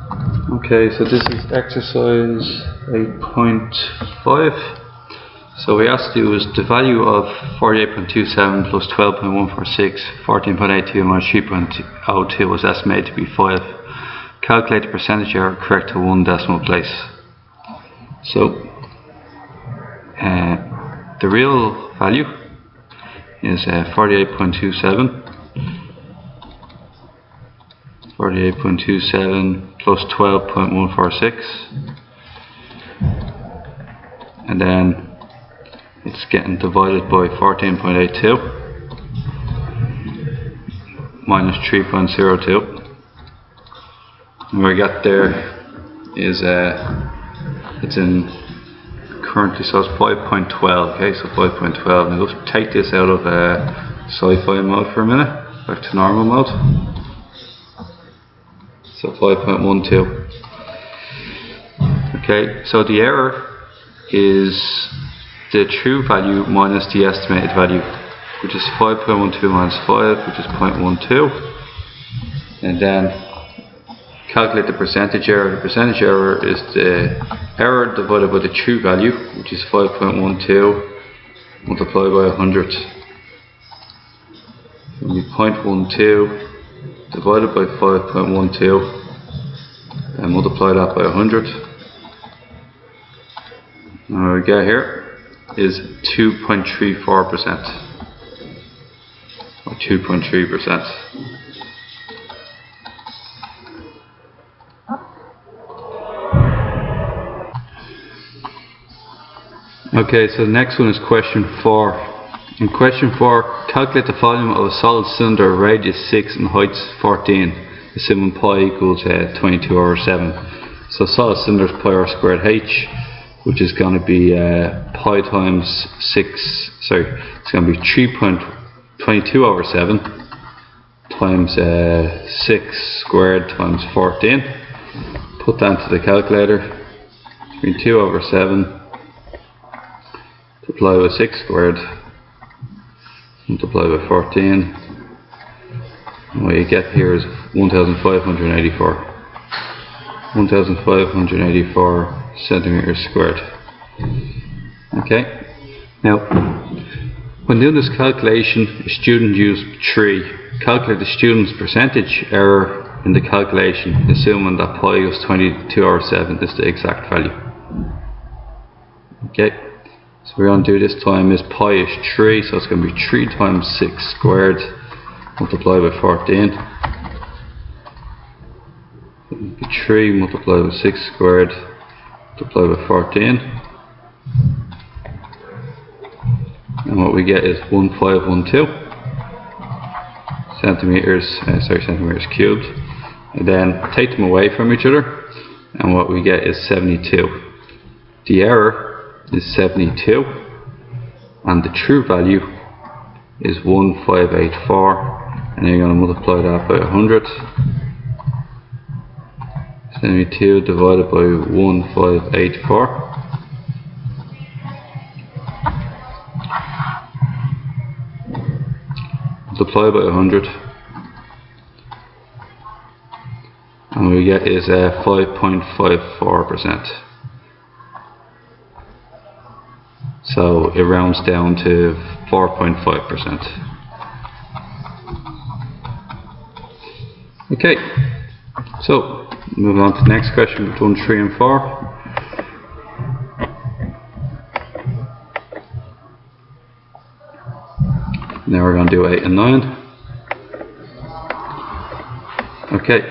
Okay, so this is exercise 8.5. So we asked you is the value of 48.27 plus 12.146, 14.82 minus 3.02 was estimated to be 5. Calculate the percentage error correct to one decimal place. So the real value is 48.27 plus 12.146, and then it's getting divided by 14.82 minus 3.02, and what we got there is it's in currently, so it's 5.12. Okay, so 5.12. Now let's take this out of sci-fi mode for a minute, back to normal mode. So 5.12. Okay, so the error is the true value minus the estimated value, which is 5.12 minus 5, which is 0.12. And then calculate the percentage error. The percentage error is the error divided by the true value, which is 5.12 multiplied by 100. So it will be 0.12 divided by 5.12 and multiply that by 100. And what we get here is 2.34%, or 2.3%. Okay, so the next one is question 4. In question 4, calculate the volume of a solid cylinder, radius 6 and height 14, assuming pi equals 22/7. So solid cylinder is pi r squared h, which is going to be pi times 6, it's going to be 3.22/7 times 6 squared times 14. Put that into the calculator. 22/7 multiply by 6 squared multiply by 14, and what you get here is 1584 centimeters squared. Okay, now when doing this calculation, a student used 3. Calculate the student's percentage error in the calculation, assuming that pi is 22/7 is the exact value. Okay, so we're going to do this time is pi is 3, so it's going to be 3 times 6 squared multiplied by 14. So it will be 3 multiplied by 6 squared multiplied by 14. And what we get is 1512 centimeters cubed. And then take them away from each other, and what we get is 72. The error is 72, and the true value is 1584, and you're going to multiply that by 100. 72 divided by 1584. Multiply by 100, and what we get is 5.54%. So it rounds down to 4.5%. Okay, so moving on to the next question. We've done 3 and 4. Now we're going to do 8 and 9. Okay,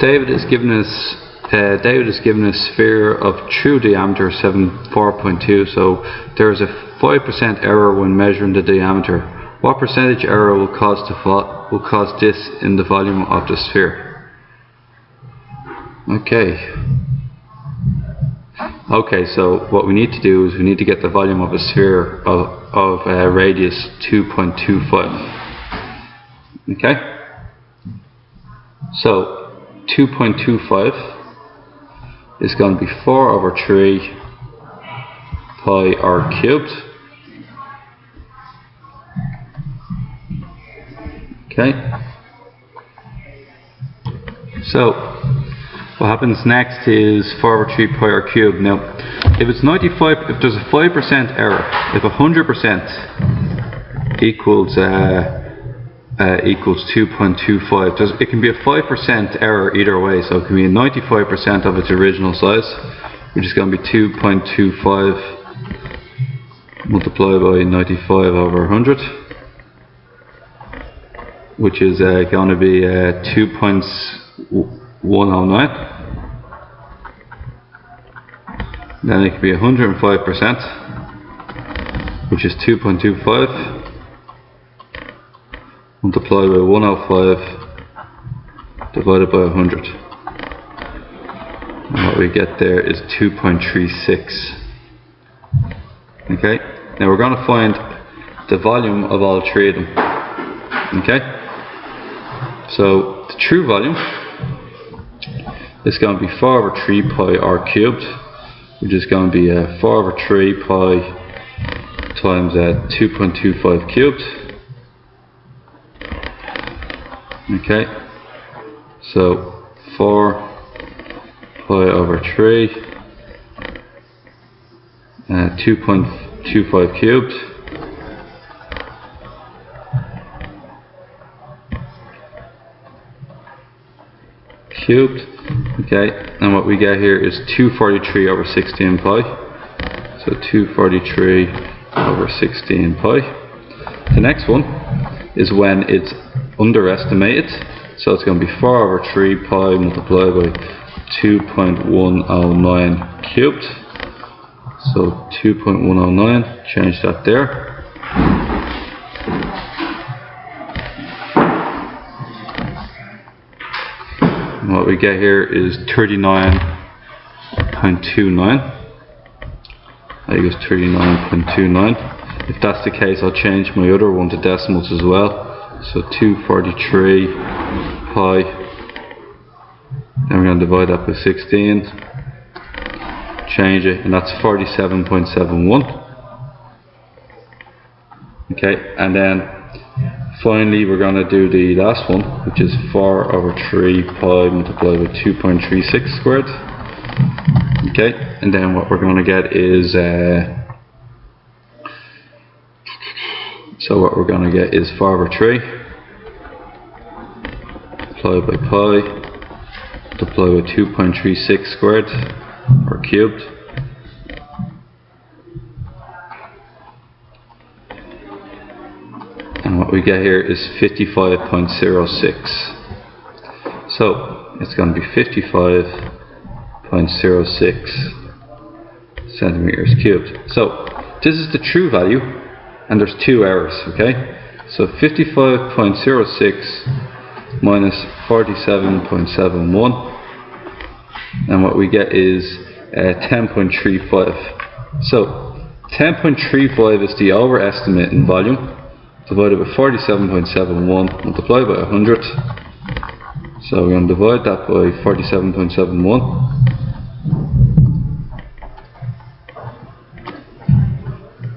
David is given us a sphere of true diameter 4.2, so there is a 5% error when measuring the diameter. What percentage error will cause this in the volume of the sphere? Okay, so what we need to do is we need to get the volume of a sphere of radius 2.25. Okay, so 2.25 is going to be 4/3 pi r cubed. Okay, so What happens next is 4/3 pi r cubed. Now, if it's 95, if there's a 5% error, if 100% equals 2.25, it can be a 5% error either way. So it can be 95% of its original size, which is going to be 2.25 multiplied by 95 over 100, which is going to be 2.109. Then it can be 105%, which is 2.25 multiplied by 105 divided by 100. And what we get there is 2.36. Okay, now we're going to find the volume of all three of them. Okay, so the true volume is going to be 4/3 pi r cubed, which is going to be 4/3 pi times 2.25 cubed. Okay, so 4 pi over 3, 2.25 cubed, okay, and what we get here is 243 over 16 pi, so 243 over 16 pi. The next one is when it's underestimated, so it's going to be 4/3 pi multiplied by 2.109 cubed, so 2.109, change that there. And what we get here is 39.29. I think it's 39.29. If that's the case, I'll change my other one to decimals as well. So 243 pi, then we're going to divide that by 16, change it, and that's 47.71. Okay, and then finally we're going to do the last one, which is 4/3 pi multiplied by 2.36 squared. Okay, and then what we're going to get is 4/3 multiplied by pi multiplied by 2.36 squared or cubed. And what we get here is 55.06. So it's going to be 55.06 centimeters cubed. So this is the true value, and there's two errors. Okay, so 55.06 minus 47.71, and what we get is 10.35. So 10.35 is the overestimate in volume, divided by 47.71 multiplied by 100. So we're going to divide that by 47.71,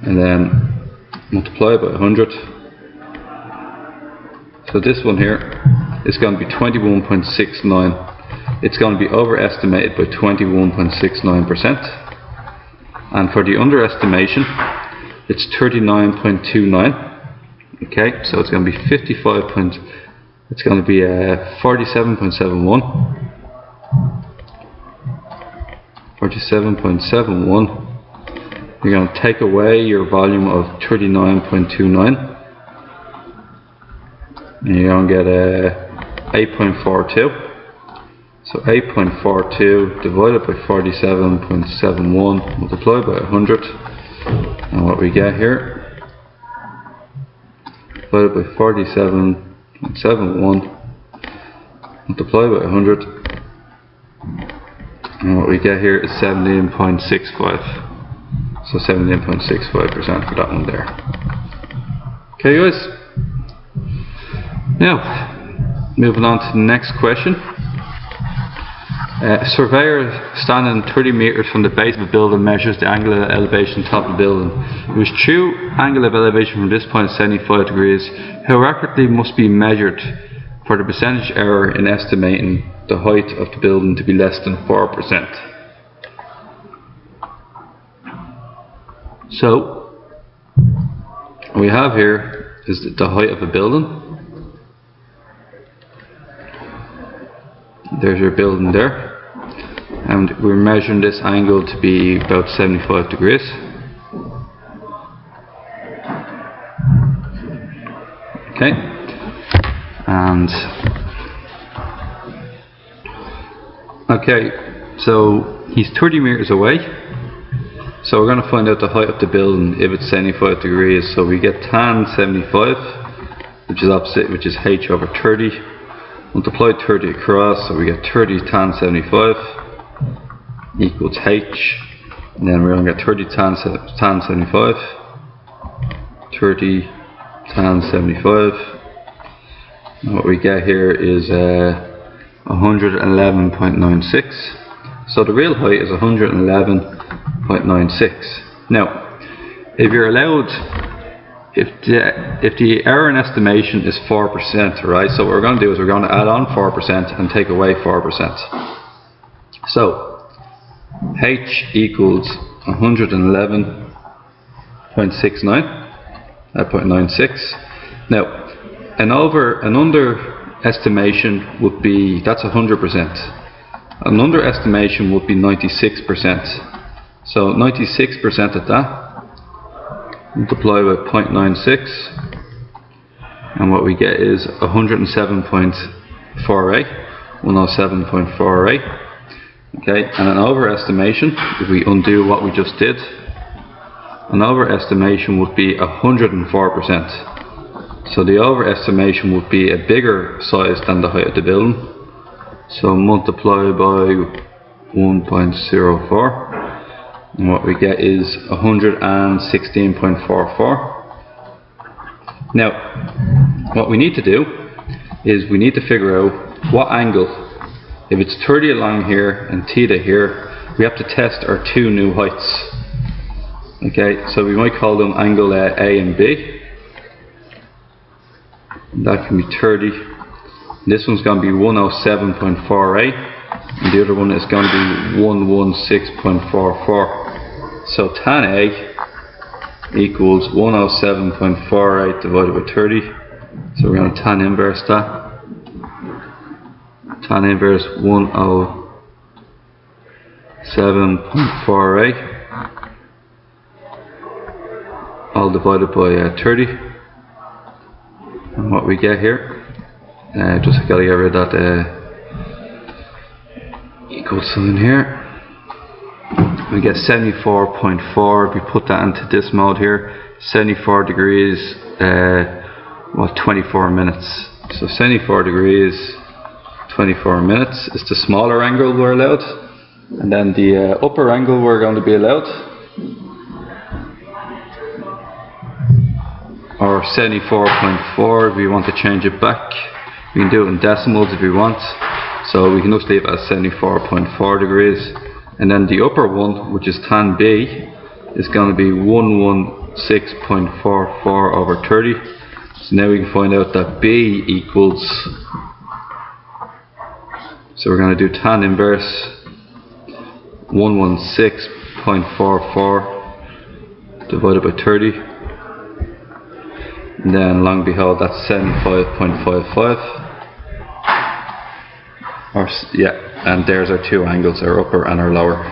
and then multiply by 100. So this one here is going to be 21.69. It's going to be overestimated by 21.69%. And for the underestimation, it's 39.29. Okay, so it's going to be 47.71. You're going to take away your volume of 39.29, and you're going to get 8.42. So 8.42 divided by 47.71 multiplied by 100, and what we get here, divided by 47.71 multiplied by 100, and what we get here is 17.65. So 17.65% for that one there. Okay guys, now moving on to the next question. A surveyor standing 30 meters from the base of a building measures the angle of elevation top of the building. Whose true angle of elevation from this point is 75 degrees. How accurately must be measured for the percentage error in estimating the height of the building to be less than 4%. So what we have here is the height of a building. There's your building there, and we're measuring this angle to be about 75 degrees. Okay, and okay, so he's 30 meters away. So we're going to find out the height of the building if it's 75 degrees. So we get tan 75, which is opposite, which is h over 30. Multiply 30 across, so we get 30 tan 75 equals h. And then we're going to get 30 tan 75, 30 tan 75. And what we get here is 111.96. So the real height is 111.96. Now, if you're allowed, if the error in estimation is 4%, right? So what we're going to do is we're going to add on 4% and take away 4%. So h equals 111.96. Now, an underestimation would be, that's 100%. An underestimation would be 96%. So 96% of that, multiply by 0.96, and what we get is 107.48. Okay, and an overestimation, if we undo what we just did, an overestimation would be 104%. So the overestimation would be a bigger size than the height of the building. So multiply by 1.04. And what we get is 116.44. Now, what we need to do is we need to figure out what angle. If it's 30 along here and theta here, we have to test our two new heights. Okay, so we might call them angle A and B. That can be 30. This one's going to be 107.48. And the other one is going to be 116.44. So tan A equals 107.48 divided by 30. So we're going to tan inverse that. Tan inverse 107.48 all divided by 30. And what we get here, just got to get rid of that equal sign here. We get 74.4. If we put that into this mode here, 74 degrees, 24 minutes. So 74 degrees, 24 minutes is the smaller angle we're allowed. And then the upper angle we're going to be allowed, or 74.4 if we want to change it back. We can do it in decimals if we want. So we can just leave it at 74.4 degrees. And then the upper one, which is tan B, is going to be 116.44 over 30. So now we can find out that B equals, so we're going to do tan inverse 116.44 divided by 30. And then long and behold, that's 75.55. Or, yeah, and there's our two angles, our upper and our lower.